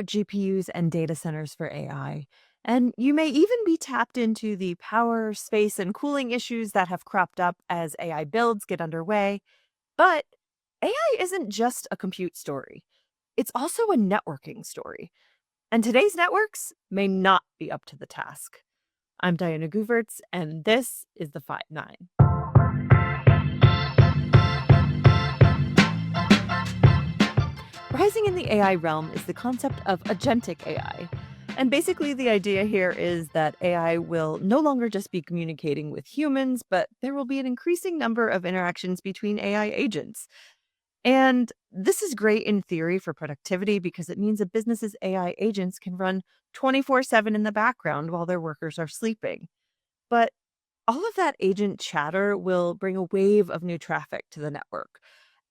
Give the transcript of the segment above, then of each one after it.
GPUs and data centers for AI. And you may even be tapped into the power, space, and cooling issues that have cropped up as AI builds get underway. But AI isn't just a compute story, it's also a networking story. And today's networks may not be up to the task. I'm Diana Gooverts, and this is the 5 9. Rising in the AI realm is the concept of agentic AI. And basically, the idea here is that AI will no longer just be communicating with humans, but there will be an increasing number of interactions between AI agents. And this is great in theory for productivity because it means a business's AI agents can run 24/7 in the background while their workers are sleeping. But all of that agent chatter will bring a wave of new traffic to the network.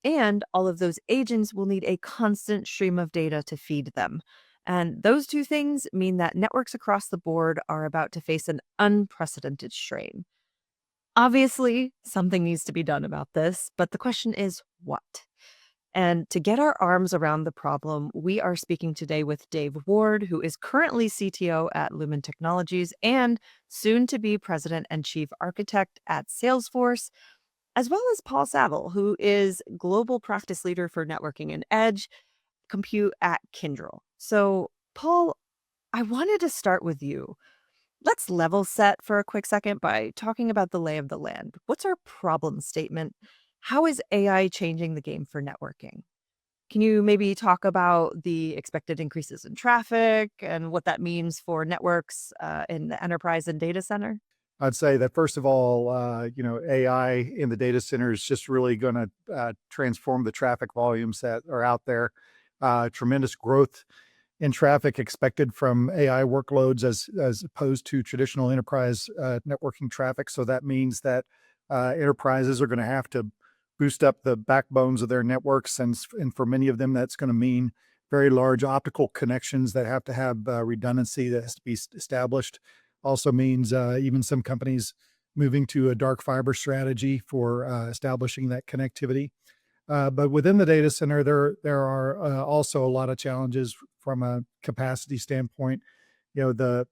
And all of those agents will need a constant stream of data to feed them. And those two things mean that networks across the board are about to face an unprecedented strain. Obviously, something needs to be done about this, but the question is what? And to get our arms around the problem, we are speaking today with Dave Ward, who is currently CTO at Lumen Technologies and soon to be president and chief architect at Salesforce, as well as Paul Savill, who is global practice leader for networking and edge compute at Kyndryl. So, Paul, I wanted to start with you. Let's level set for a quick second by talking about the lay of the land. What's our problem statement? How is AI changing the game for networking? Can you maybe talk about the expected increases in traffic and what that means for networks in the enterprise and data center? I'd say that first of all, AI in the data center is just really going to transform the traffic volumes that are out there. Tremendous growth in traffic expected from AI workloads as opposed to traditional enterprise networking traffic. So that means that enterprises are going to have to boost up the backbones of their networks, and for many of them, that's going to mean very large optical connections that have to have redundancy that has to be established. Also means even some companies moving to a dark fiber strategy for establishing that connectivity. But within the data center, there are also a lot of challenges from a capacity standpoint. The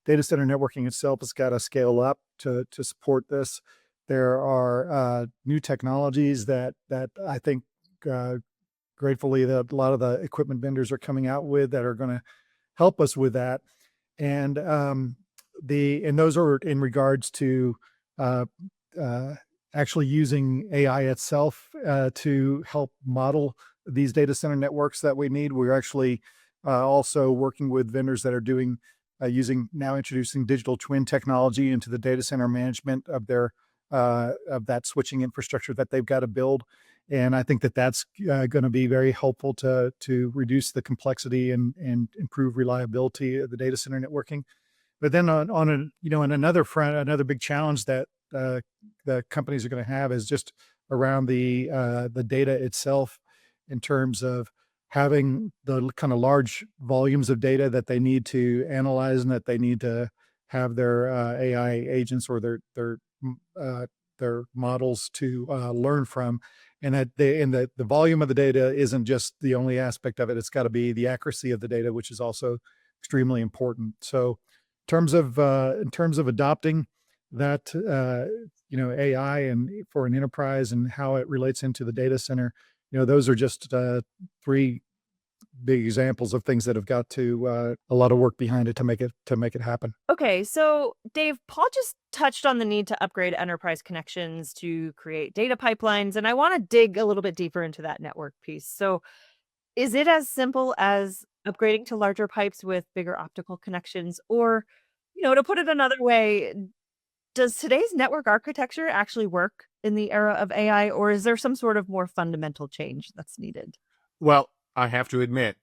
data center networking itself has got to scale up to support this. There are new technologies that I think gratefully that a lot of the equipment vendors are coming out with that are going to help us with that. And those are in regards to uh, uh, actually using AI itself to help model these data center networks that we need. We're actually also working with vendors that are doing introducing digital twin technology into the data center management of their of that switching infrastructure that they've got to build. And I think that that's going to be very helpful to reduce the complexity and improve reliability of the data center networking. But then on another front, another big challenge that the companies are going to have is just around the data itself, in terms of having the kind of large volumes of data that they need to analyze and that they need to have their AI agents or their models to learn from, and that the volume of the data isn't just the only aspect of it. It's got to be the accuracy of the data, which is also extremely important. So in terms of adopting that AI and for an enterprise and how it relates into the data center, those are just three big examples of things that have got to a lot of work behind it to make it happen. Okay, so Dave, Paul just touched on the need to upgrade enterprise connections to create data pipelines, and I want to dig a little bit deeper into that network piece. So, is it as simple as upgrading to larger pipes with bigger optical connections? Or, to put it another way, does today's network architecture actually work in the era of AI, or is there some sort of more fundamental change that's needed? Well, I have to admit,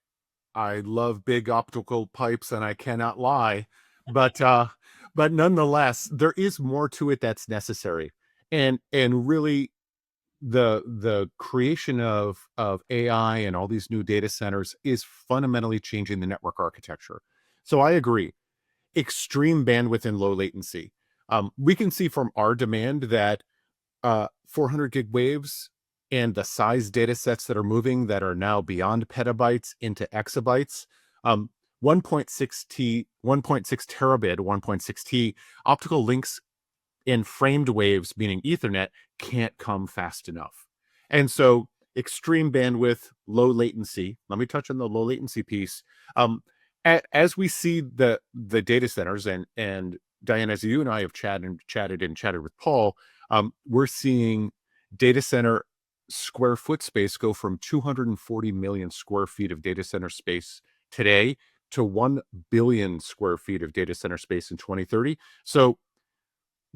I love big optical pipes and I cannot lie, but but nonetheless, there is more to it that's necessary. And really the creation of AI and all these new data centers is fundamentally changing the network architecture. So I agree. Extreme bandwidth and low latency. We can see from our demand that 400 gig waves and the size data sets that are moving that are now beyond petabytes into exabytes. 1.6 terabit, 1.6 T optical links in framed waves, meaning Ethernet, can't come fast enough. And so extreme bandwidth, low latency. Let me touch on the low latency piece. As we see the data centers, and Diane, as you and I have chatted with Paul, we're seeing data center square foot space go from 240 million square feet of data center space today to 1 billion square feet of data center space in 2030. So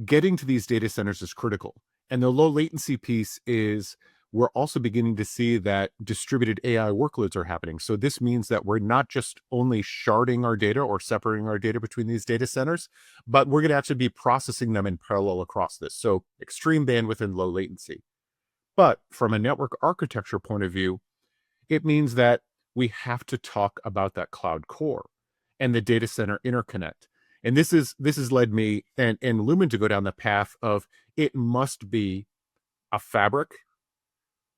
getting to these data centers is critical. And the low latency piece is we're also beginning to see that distributed AI workloads are happening. So this means that we're not just only sharding our data or separating our data between these data centers, but we're going to actually be processing them in parallel across this. So extreme bandwidth and low latency. But from a network architecture point of view, it means that we have to talk about that cloud core and the data center interconnect. And this has led me and Lumen to go down the path of it must be a fabric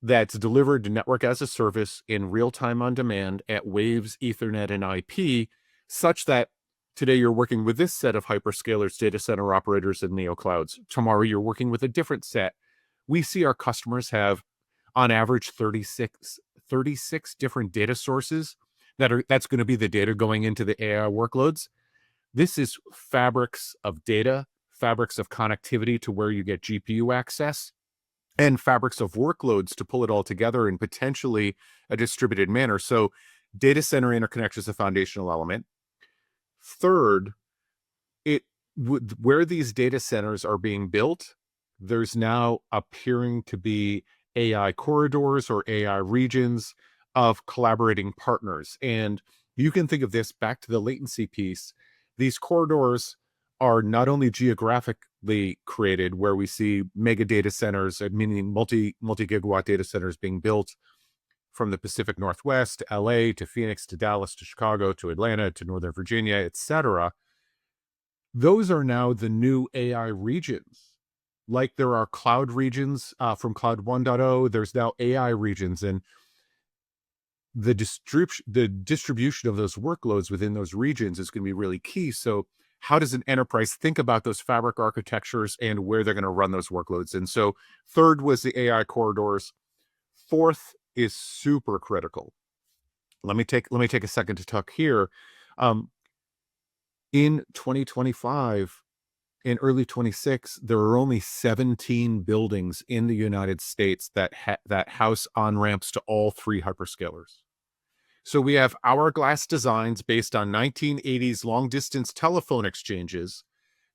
that's delivered to network as a service in real time on demand at waves, Ethernet, and IP, such that today you're working with this set of hyperscalers, data center operators, and neoclouds. Tomorrow you're working with a different set. We see our customers have on average 36 different data sources that's going to be the data going into the AI workloads. This is fabrics of data, fabrics of connectivity to where you get GPU access, and fabrics of workloads to pull it all together in potentially a distributed manner. So data center interconnection is a foundational element. Third, where these data centers are being built, there's now appearing to be AI corridors or AI regions of collaborating partners. And you can think of this back to the latency piece. These corridors are not only geographically created, where we see mega data centers, meaning multi-gigawatt data centers being built from the Pacific Northwest to LA to Phoenix to Dallas to Chicago to Atlanta to Northern Virginia, etc. Those are now the new AI regions. Like there are cloud regions from Cloud 1.0, there's now AI regions, and the distribution of those workloads within those regions is going to be really key. So how does an enterprise think about those fabric architectures and where they're going to run those workloads? And so third was the AI corridors. Fourth is super critical. Let me take a second to talk here. In 2025, in early 26, there are only 17 buildings in the United States that house on-ramps to all three hyperscalers. So we have hourglass designs based on 1980s long-distance telephone exchanges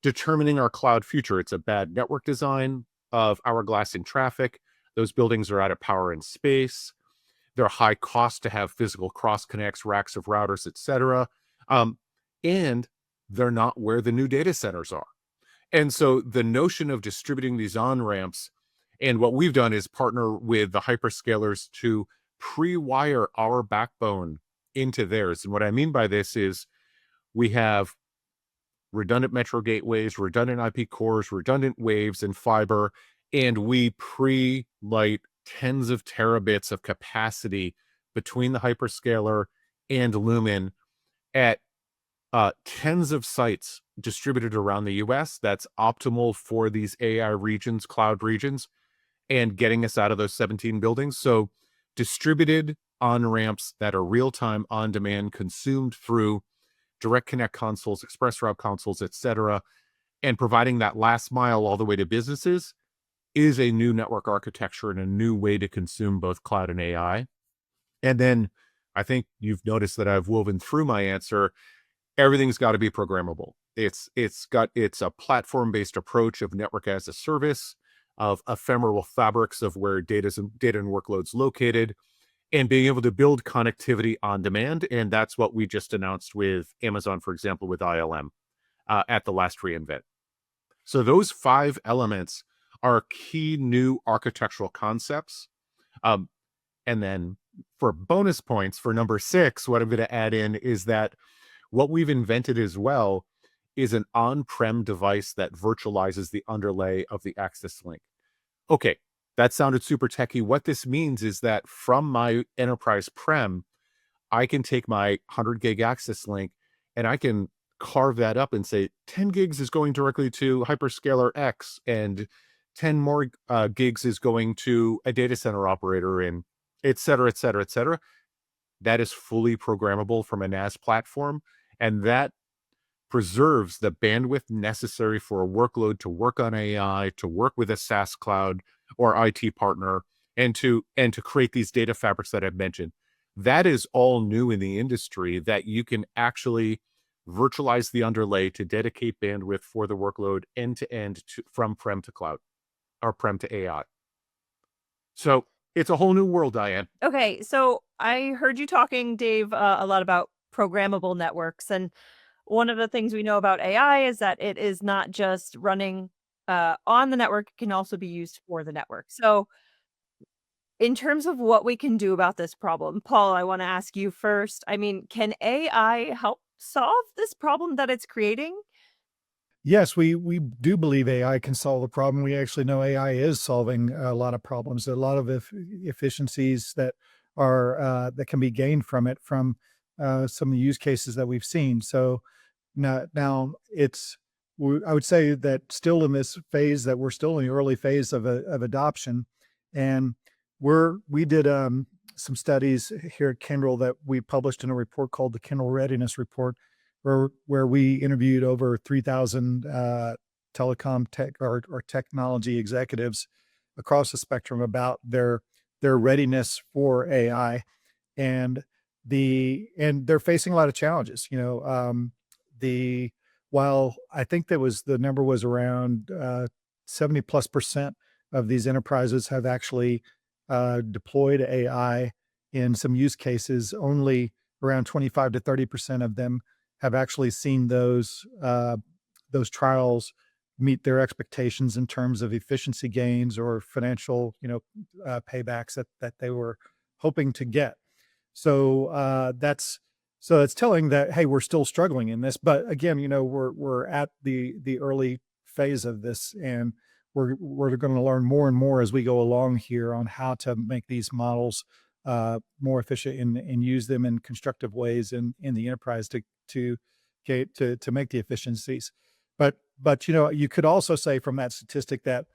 determining our cloud future. It's a bad network design of hourglassing traffic. Those buildings are out of power and space. They're high cost to have physical cross connects, racks of routers, etc. And they're not where the new data centers are. And so the notion of distributing these on-ramps, and what we've done is partner with the hyperscalers to pre-wire our backbone into theirs. And what I mean by this is we have redundant metro gateways, redundant IP cores, redundant waves and fiber, and we pre-light tens of terabits of capacity between the hyperscaler and Lumen at tens of sites distributed around the US. That's optimal for these AI regions, cloud regions, and getting us out of those 17 buildings. So distributed on-ramps that are real-time, on-demand, consumed through direct connect consoles, express route consoles, etc., and providing that last mile all the way to businesses is a new network architecture and a new way to consume both cloud and AI. And then I think you've noticed that I've woven through my answer, everything's got to be programmable. It's a platform-based approach of network as a service, of ephemeral fabrics of where data and workloads located, and being able to build connectivity on demand. And that's what we just announced with Amazon, for example, with ILM at the last reInvent. So those 5 elements are key new architectural concepts. And then for bonus points for number 6, what I'm going to add in is that what we've invented as well is an on-prem device that virtualizes the underlay of the access link. Okay, That sounded super techy. What this means is that from my enterprise prem, I can take my 100 gig access link and I can carve that up and say 10 gigs is going directly to hyperscaler X, and 10 more gigs is going to a data center operator, and et cetera, et cetera, et cetera. That is fully programmable from a NAS platform. And that preserves the bandwidth necessary for a workload to work on AI, to work with a SaaS cloud or IT partner, and to create these data fabrics that I've mentioned. That is all new in the industry, that you can actually virtualize the underlay to dedicate bandwidth for the workload end to end from prem to cloud or prem to AI. So it's a whole new world, Diane. Okay, so I heard you talking, Dave, a lot about programmable networks. And one of the things we know about AI is that it is not just running on the network, it can also be used for the network. So, in terms of what we can do about this problem, Paul, I want to ask you first. I mean, can AI help solve this problem that it's creating? Yes, we do believe AI can solve the problem. We actually know AI is solving a lot of problems, a lot of efficiencies that are that can be gained from it, from some of the use cases that we've seen. So now it's, I would say that still in this phase, that we're still in the early phase of adoption, and we did some studies here at Kyndryl that we published in a report called the Kyndryl Readiness Report, where we interviewed over 3,000 telecom tech or technology executives across the spectrum about their readiness for AI, and they're facing a lot of challenges. The while I think the number was around 70+% of these enterprises have actually deployed AI in some use cases, only around 25 to 30% of them have actually seen those trials meet their expectations in terms of efficiency gains or financial, paybacks that they were hoping to get. So it's telling that, hey, we're still struggling in this. But again, we're at the early phase of this, and we're going to learn more and more as we go along here on how to make these models more efficient and use them in constructive ways in the enterprise to make the efficiencies. But you could also say from that statistic that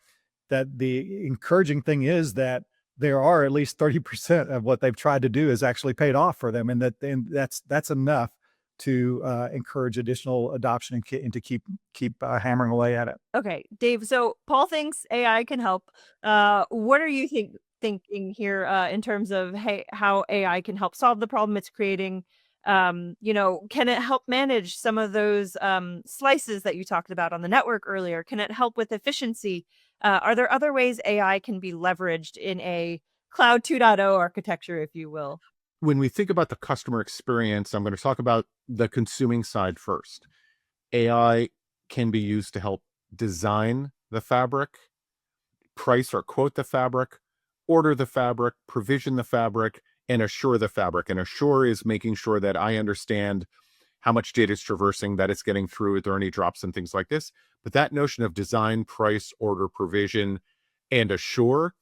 the encouraging thing is that there are at least 30% of what they've tried to do is actually paid off for them, and that's enough to encourage additional adoption and to keep hammering away at it. Okay, Dave. So Paul thinks AI can help. What are you thinking here in terms of, hey, how AI can help solve the problem it's creating? Can it help manage some of those slices that you talked about on the network earlier? Can it help with efficiency? Are there other ways AI can be leveraged in a cloud 2.0 architecture, if you will? When we think about the customer experience, I'm going to talk about the consuming side first. AI can be used to help design the fabric, price or quote the fabric, order the fabric, provision the fabric, and assure the fabric. And assure is making sure that I understand how much data is traversing, that it's getting through, if there are any drops and things like this. But that notion of design, price, order, provision, and assure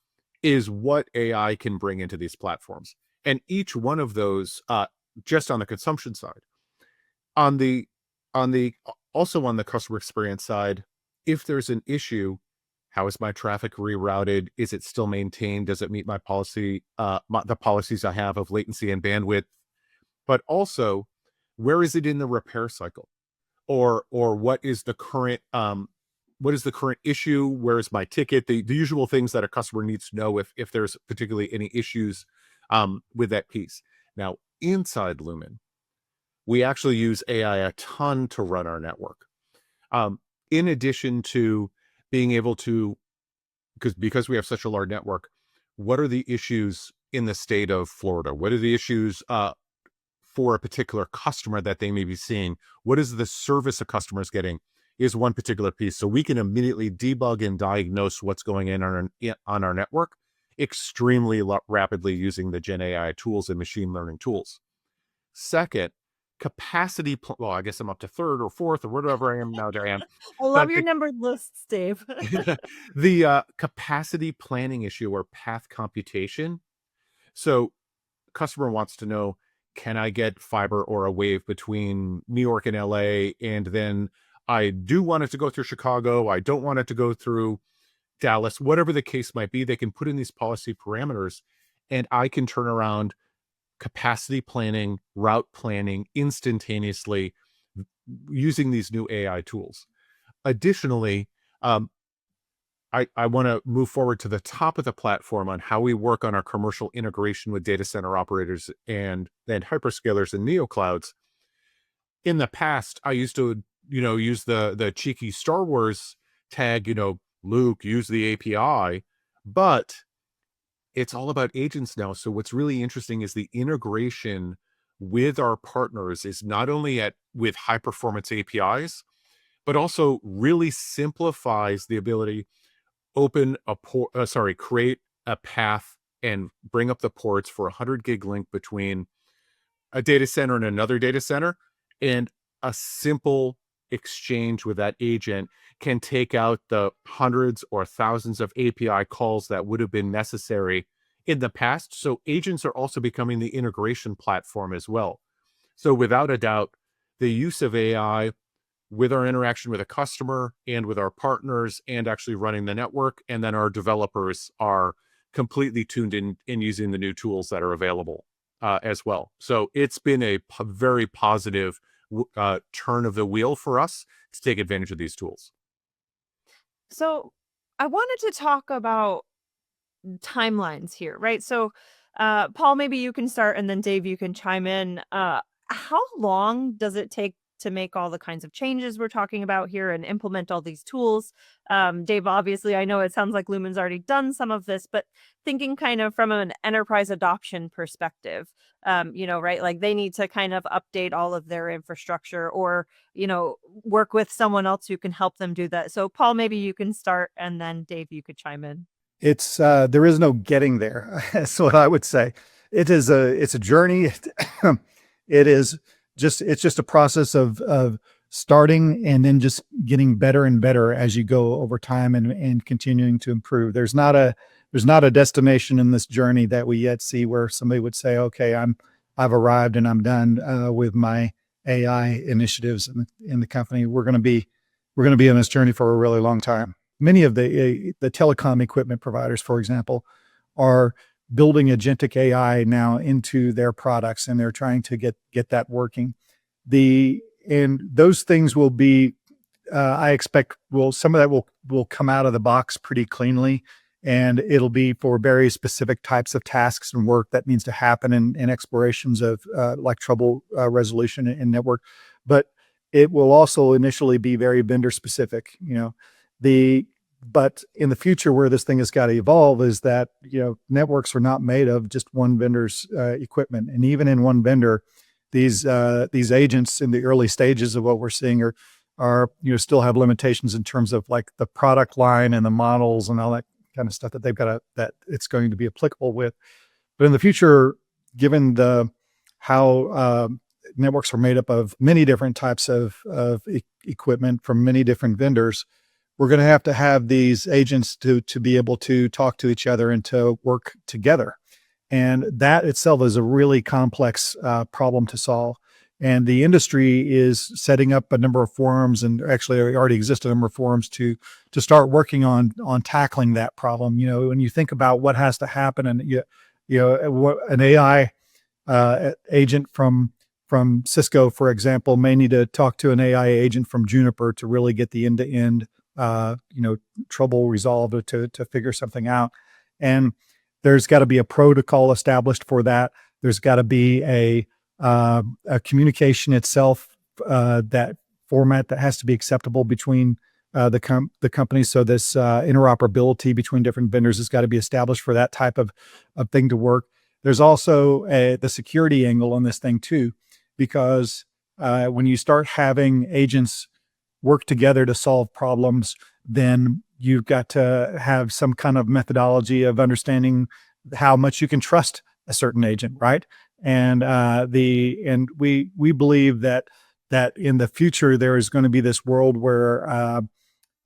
is what AI can bring into these platforms. And each one of those, just on the consumption side, on the also on the customer experience side, if there's an issue, how is my traffic rerouted? Is it still maintained? Does it meet my policy, the policies I have of latency and bandwidth? But also, where is it in the repair cycle? Or what is the current issue? Where is my ticket? The usual things that a customer needs to know if there's particularly any issues with that piece. Now, inside Lumen, we actually use AI a ton to run our network. In addition to being able to, because we have such a large network, what are the issues in the state of Florida? What are the issues for a particular customer that they may be seeing? What is the service a customer is getting is one particular piece. So we can immediately debug and diagnose what's going on our network extremely rapidly using the Gen AI tools and machine learning tools. Second, well, I guess I'm up to third or fourth or whatever I am now. There I am. I love But your numbered lists, Dave. the capacity planning issue or path computation. So customer wants to know, can I get fiber or a wave between New York and LA? And then I do want it to go through Chicago. I don't want it to go through Dallas, whatever the case might be. They can put in these policy parameters, and I can turn around capacity planning, route planning instantaneously using these new AI tools. Additionally, um, I want to move forward to the top of the platform on how we work on our commercial integration with data center operators and then hyperscalers and neoclouds. In the past, I used to, use the cheeky Star Wars tag, Luke, use the API, but it's all about agents now. So what's really interesting is the integration with our partners is not only with high performance APIs, but also really simplifies the ability create a path and bring up the ports for a 100 gig link between a data center and another data center. And a simple exchange with that agent can take out the hundreds or thousands of API calls that would have been necessary in the past. So agents are also becoming the integration platform as well. So without a doubt, the use of AI with our interaction with a customer and with our partners and actually running the network. And then our developers are completely tuned in using the new tools that are available as well. So it's been a very positive turn of the wheel for us to take advantage of these tools. So I wanted to talk about timelines here, right? So, Paul, maybe you can start, and then Dave, you can chime in. How long does it take to make all the kinds of changes we're talking about here and implement all these tools? Dave, obviously, I know it sounds like Lumen's already done some of this, but thinking kind of from an enterprise adoption perspective, right? Like they need to kind of update all of their infrastructure or, work with someone else who can help them do that. So, Paul, maybe you can start, and then Dave, you could chime in. It's there is no getting there. That's what I would say. It's a journey. It's just a process of starting and then just getting better and better as you go over time and continuing to improve. There's not a destination in this journey that we yet see where somebody would say, okay, I've arrived and I'm done with my AI initiatives in the company. We're going to be on this journey for a really long time. Many of the telecom equipment providers, for example, are building agentic AI now into their products, and they're trying to get that working. And those things will be, I expect, some of that will come out of the box pretty cleanly, and it'll be for very specific types of tasks and work that needs to happen in explorations of like trouble resolution in network. But it will also initially be very vendor specific. But in the future, where this thing has got to evolve is that networks are not made of just one vendor's equipment, and even in one vendor, these agents in the early stages of what we're seeing are still have limitations in terms of like the product line and the models and all that kind of stuff that that it's going to be applicable with. But in the future, given how networks are made up of many different types of equipment from many different vendors, we're going to have these agents to be able to talk to each other and to work together. And that itself is a really complex problem to solve. And the industry is setting up a number of forums, and actually already exist a number of forums to start working on tackling that problem. When you think about what has to happen, and an AI agent from Cisco, for example, may need to talk to an AI agent from Juniper to really get the end-to-end trouble resolved, to figure something out. And there's got to be a protocol established for that. There's got to be a communication itself, that format that has to be acceptable between the companies. So this interoperability between different vendors has got to be established for that type of thing to work. There's also the security angle on this thing too, because when you start having agents work together to solve problems, then you've got to have some kind of methodology of understanding how much you can trust a certain agent, right? And we believe that in the future there is going to be this world where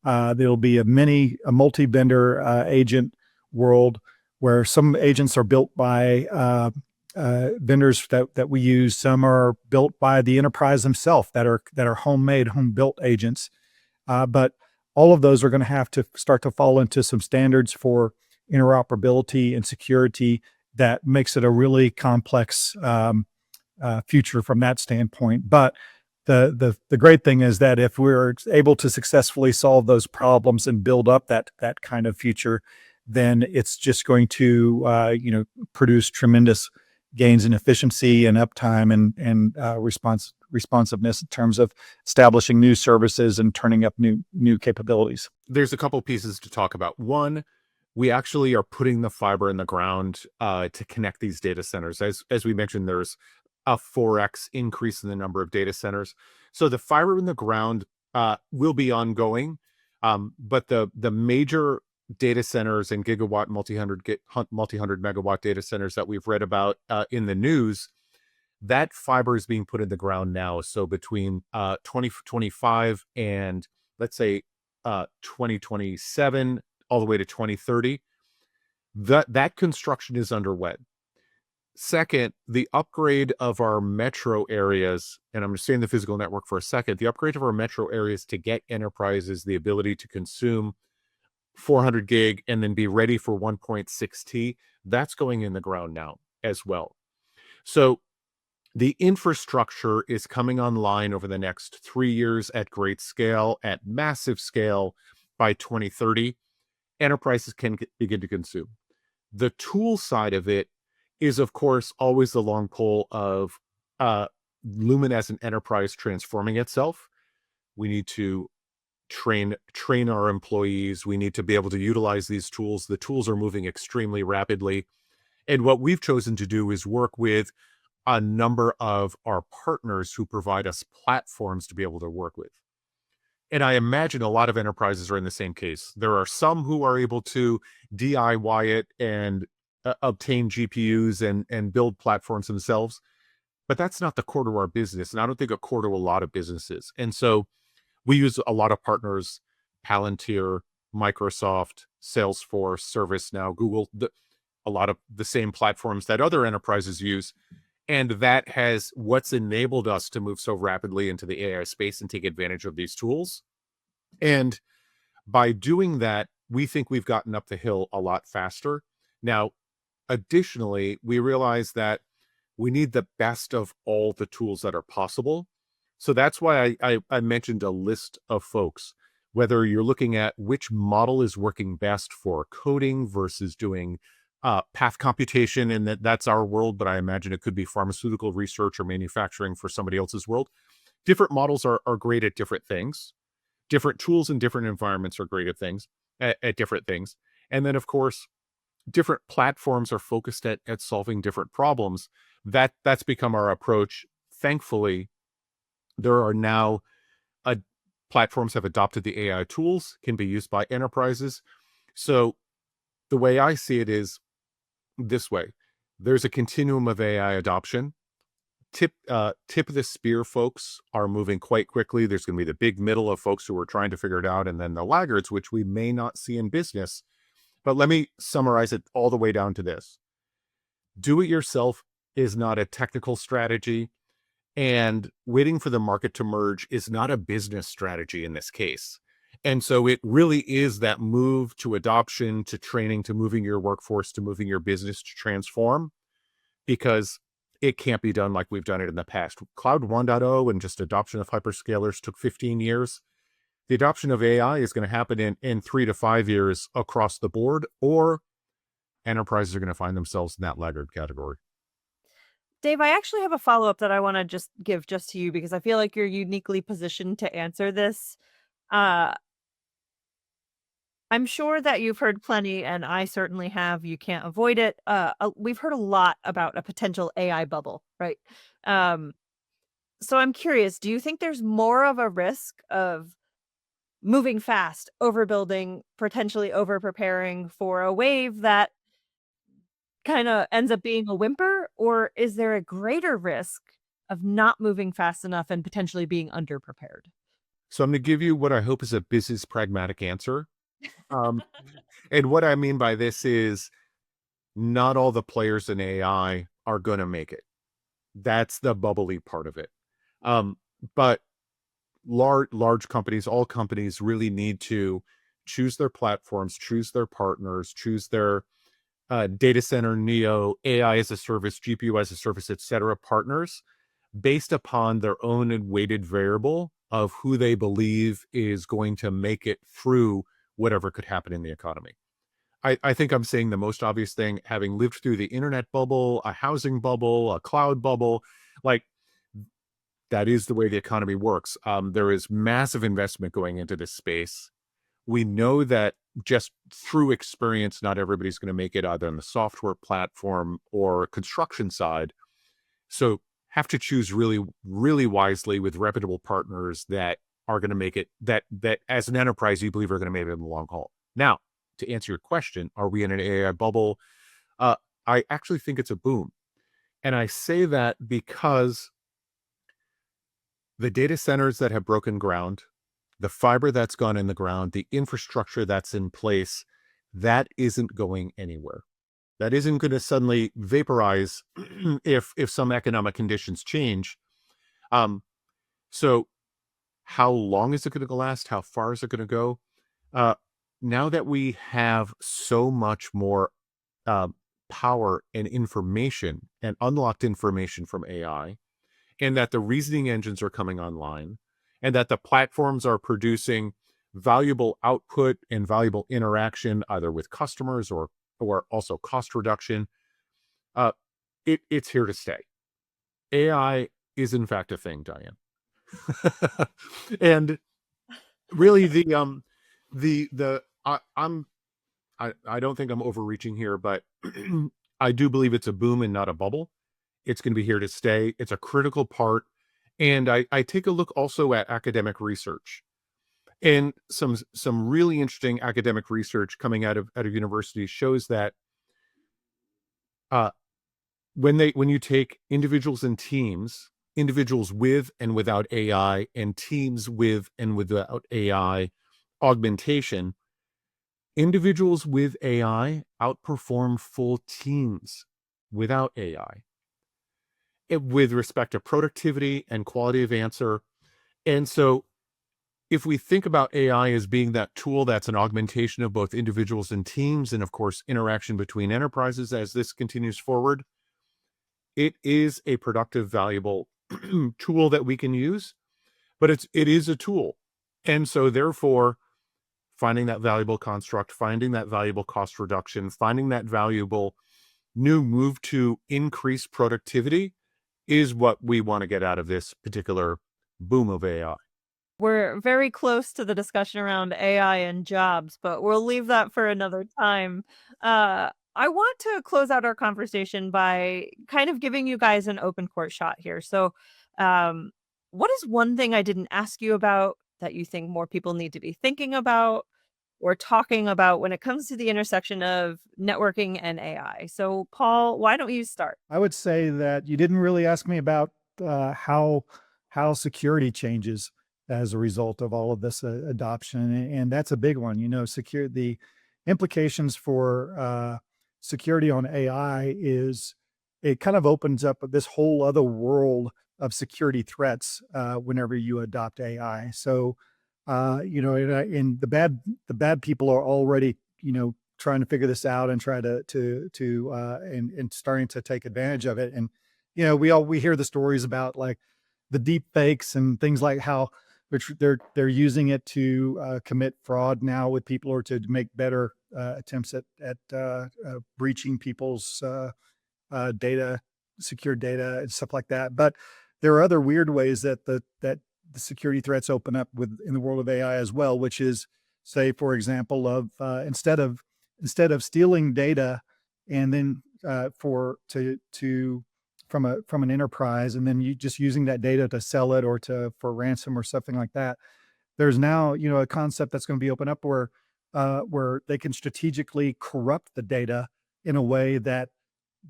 there'll be a multi-vendor agent world where some agents are built by vendors that we use. Some are built by the enterprise themselves that are homemade, home-built agents. But all of those are going to have to start to fall into some standards for interoperability and security that makes it a really complex future from that standpoint. But the great thing is that if we're able to successfully solve those problems and build up that kind of future, then it's just going to produce tremendous gains in efficiency and uptime and responsiveness in terms of establishing new services and turning up new capabilities. There's a couple pieces to talk about. One, we actually are putting the fiber in the ground to connect these data centers. As we mentioned, there's a 4x increase in the number of data centers. So the fiber in the ground will be ongoing, but the major data centers and gigawatt multi-hundred megawatt data centers that we've read about in the news, that fiber is being put in the ground now. So between 2025 and let's say 2027 all the way to 2030, that construction is underway. Second, the upgrade of our metro areas, and I'm just saying the physical network for a second, the upgrade of our metro areas to get enterprises the ability to consume 400 gig and then be ready for 1.6T, that's going in the ground now as well. So the infrastructure is coming online over the next 3 years at great scale, at massive scale. By 2030, enterprises can begin to consume. The tool side of it is, of course, always the long pole of Lumen as an enterprise transforming itself. We need to train our employees. We need to be able to utilize these tools. The tools are moving extremely rapidly. And what we've chosen to do is work with a number of our partners who provide us platforms to be able to work with. And I imagine a lot of enterprises are in the same case. There are some who are able to DIY it and obtain GPUs and build platforms themselves, but that's not the core to our business. And I don't think a core to a lot of businesses. And so we use a lot of partners, Palantir, Microsoft, Salesforce, ServiceNow, Google, a lot of the same platforms that other enterprises use. And that has what's enabled us to move so rapidly into the AI space and take advantage of these tools. And by doing that, we think we've gotten up the hill a lot faster. Now, additionally, we realize that we need the best of all the tools that are possible. So that's why I mentioned a list of folks, whether you're looking at which model is working best for coding versus doing path computation, and that's our world, but I imagine it could be pharmaceutical research or manufacturing for somebody else's world. Different models are great at different things. Different tools in different environments are great at things, at different things. And then, of course, different platforms are focused at solving different problems. That's become our approach. Thankfully, there are now platforms have adopted the AI tools, can be used by enterprises. So the way I see it is this way. There's a continuum of AI adoption. Tip of the spear folks are moving quite quickly. There's going to be the big middle of folks who are trying to figure it out, and then the laggards, which we may not see in business. But let me summarize it all the way down to this. Do it yourself is not a technical strategy, and waiting for the market to merge is not a business strategy in this case. And so it really is that move to adoption, to training, to moving your workforce, to moving your business to transform, because it can't be done like we've done it in the past. Cloud 1.0 and just adoption of hyperscalers took 15 years. The adoption of AI is going to happen in 3 to 5 years across the board, or enterprises are going to find themselves in that laggard category. Dave, I actually have a follow-up that I want to just give just to you because I feel like you're uniquely positioned to answer this. Uh, I'm sure that you've heard plenty, and I certainly have. You can't avoid it. We've heard a lot about a potential AI bubble, right? Um, so I'm curious, do you think there's more of a risk of moving fast, overbuilding, potentially over preparing for a wave that kind of ends up being a whimper, or is there a greater risk of not moving fast enough and potentially being underprepared? So I'm going to give you what I hope is a business pragmatic answer. Um, and what I mean by this is not all the players in AI are going to make it. That's the bubbly part of it. Um, but large companies, all companies really need to choose their platforms, choose their partners, choose their data center, neo, AI as a service, GPU as a service, et cetera, partners based upon their own weighted variable of who they believe is going to make it through whatever could happen in the economy. I think I'm saying the most obvious thing, having lived through the internet bubble, a housing bubble, a cloud bubble, like that is the way the economy works. There is massive investment going into this space. We know that just through experience, not everybody's going to make it either on the software platform or construction side. So have to choose really, really wisely with reputable partners that are going to make it, that as an enterprise you believe are going to make it in the long haul. Now, to answer your question, are we in an AI bubble? Uh, I actually think it's a boom. And I say that because the data centers that have broken ground, the fiber that's gone in the ground, the infrastructure that's in place, that isn't going anywhere. That isn't going to suddenly vaporize if some economic conditions change. Um, so how long is it going to last? How far is it going to go? Uh, now that we have so much more uh, power and information and unlocked information from AI, and that the reasoning engines are coming online, and that the platforms are producing valuable output and valuable interaction either with customers or also cost reduction, uh, it's here to stay. AI is in fact a thing, Diane. And really I don't think I'm overreaching here, but I do believe it's a boom and not a bubble. It's going to be here to stay. It's a critical part. And I take a look also at academic research, and some really interesting academic research coming out of universities shows that uh, when you take individuals and teams, individuals with and without AI, and teams with and without AI augmentation, individuals with AI outperform full teams without AI with respect to productivity and quality of answer. And so if we think about AI as being that tool that's an augmentation of both individuals and teams, and of course, interaction between enterprises as this continues forward, it is a productive, valuable tool that we can use, but it is a tool. And so therefore, finding that valuable construct, finding that valuable cost reduction, finding that valuable new move to increase productivity is what we want to get out of this particular boom of AI. We're very close to the discussion around AI and jobs, but we'll leave that for another time. I want to close out our conversation by kind of giving you guys an open court shot here. So, um, what is one thing I didn't ask you about that you think more people need to be thinking about or talking about when it comes to the intersection of networking and AI? So, Paul, why don't you start? I would say that you didn't really ask me about how security changes as a result of all of this adoption, and that's a big one. You know, secure the implications for security on AI is it kind of opens up this whole other world of security threats whenever you adopt AI. So, you know, and the bad people are already, you know, trying to figure this out and try and starting to take advantage of it. And you know, we hear the stories about like the deep fakes and things like how they're using it to commit fraud now with people or to make better attempts at breaching people's data, secure data and stuff like that. But there are other weird ways that the security threats open up with in the world of AI as well, which is, say, for example, of instead of stealing data and then for to from an enterprise and then you just using that data to sell it or to for ransom or something like that. There's now, you know, a concept that's going to be open up where they can strategically corrupt the data in a way that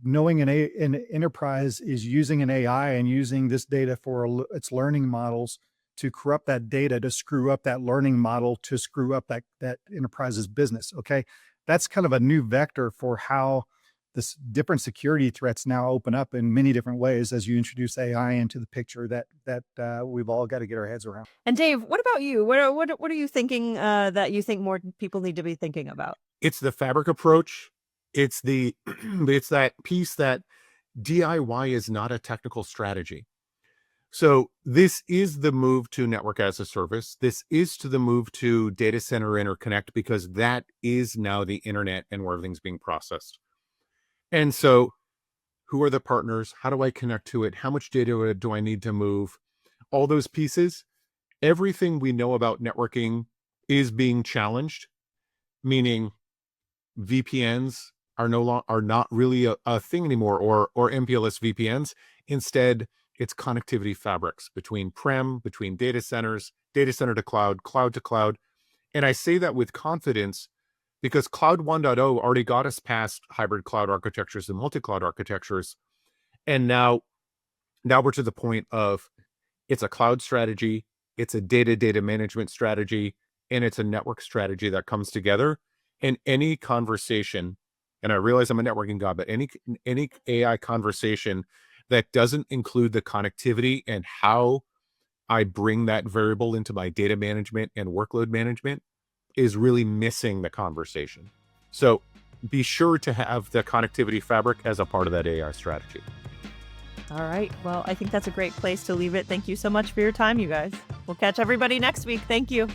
knowing an enterprise is using an AI and using this data for its learning models to corrupt that data, to screw up that learning model, to screw up that enterprise's business. Okay, that's kind of a new vector for how this different security threats now open up in many different ways as you introduce AI into the picture that we've all got to get our heads around. And Dave, what about you? What are you thinking that you think more people need to be thinking about? It's the fabric approach. It's the it's that piece that DIY is not a technical strategy. So this is the move to network as a service. This is to the move to data center interconnect, because that is now the internet and where everything's being processed. And so who are the partners? How do I connect to it? How much data do I need to move? All those pieces, everything we know about networking is being challenged, meaning VPNs are not really a thing anymore, or MPLS VPNs. Instead, it's connectivity fabrics between between data centers, data center to cloud to cloud. And I say that with confidence because Cloud 1.0 already got us past hybrid cloud architectures and multi-cloud architectures. And now we're to the point of it's a cloud strategy, it's a data management strategy, and it's a network strategy that comes together. And any conversation, and I realize I'm a networking guy, but any AI conversation that doesn't include the connectivity and how I bring that variable into my data management and workload management is really missing the conversation. So be sure to have the connectivity fabric as a part of that AI strategy. All right. Well, I think that's a great place to leave it. Thank you so much for your time, you guys. We'll catch everybody next week. Thank you.